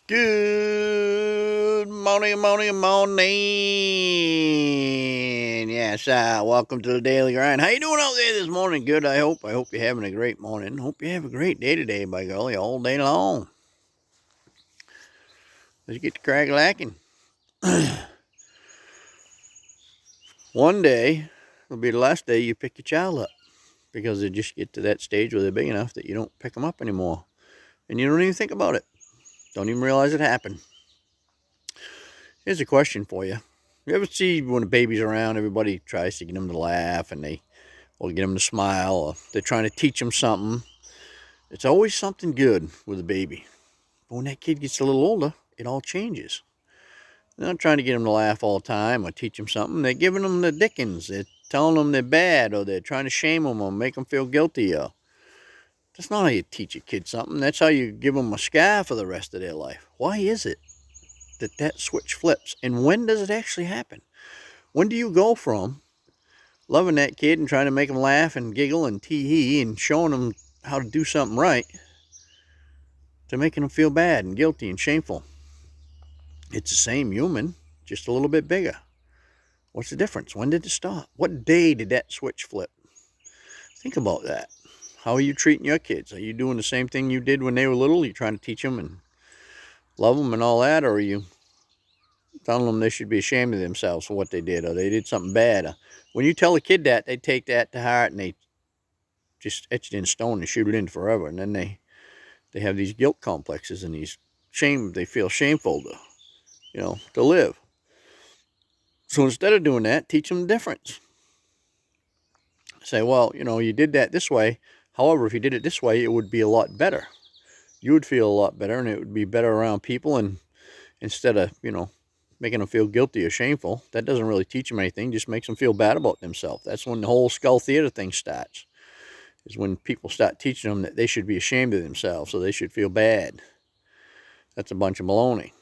Good morning, morning, morning. Yes, welcome to the Daily Grind. How you doing out there this morning? Good, I hope. I hope you're having a great morning. Hope you have a great day today, by golly, all day long. Let's get to crack lacking. One day will be the last day you pick your child up because they just get to that stage where they're big enough that you don't pick them up anymore. And you don't even think about it. Don't even realize it happened. Here's a question for you. You ever see when a baby's around, everybody tries to get them to laugh and or get them to smile, or they're trying to teach them something. It's always something good with a baby. But when that kid gets a little older, it all changes. They're not trying to get them to laugh all the time or teach them something. They're giving them the dickens. They're telling them they're bad, or they're trying to shame them or make them feel guilty. That's not how you teach a kid something. That's how you give them a scar for the rest of their life. Why is it that switch flips? And when does it actually happen? When do you go from loving that kid and trying to make them laugh and giggle and tee-hee and showing them how to do something right to making them feel bad and guilty and shameful? It's the same human, just a little bit bigger. What's the difference? When did it stop? What day did that switch flip? Think about that. How are you treating your kids? Are you doing the same thing you did when they were little? Are you trying to teach them and love them and all that? Or are you telling them they should be ashamed of themselves for what they did, or they did something bad? When you tell a kid that, they take that to heart and they just etch it in stone and shoot it in forever. And then they have these guilt complexes and these they feel shameful to live. So instead of doing that, teach them the difference. Say, well, you did that this way. However, if you did it this way, it would be a lot better. You would feel a lot better, and it would be better around people. And instead of, making them feel guilty or shameful, that doesn't really teach them anything, just makes them feel bad about themselves. That's when the whole skull theater thing starts, is when people start teaching them that they should be ashamed of themselves, so they should feel bad. That's a bunch of baloney.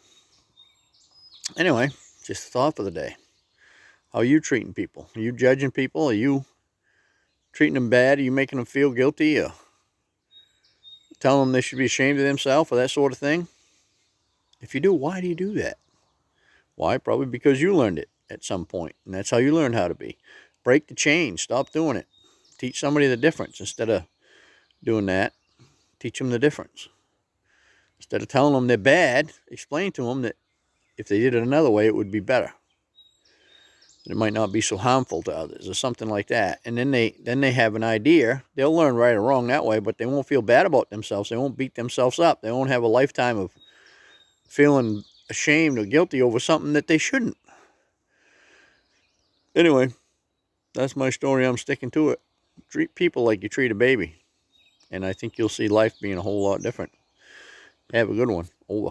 Anyway, just a thought for the day. How are you treating people? Are you judging people? Are you treating them bad? Are you making them feel guilty? Or telling them they should be ashamed of themselves or that sort of thing? If you do, why do you do that? Why? Probably because you learned it at some point, and that's how you learn how to be. Break the chain. Stop doing it. Teach somebody the difference. Instead of doing that, teach them the difference. Instead of telling them they're bad, explain to them that if they did it another way, it would be better. It might not be so harmful to others or something like that. And then they have an idea. They'll learn right or wrong that way, but they won't feel bad about themselves. They won't beat themselves up. They won't have a lifetime of feeling ashamed or guilty over something that they shouldn't. Anyway, that's my story. I'm sticking to it. Treat people like you treat a baby. And I think you'll see life being a whole lot different. Have a good one. Over.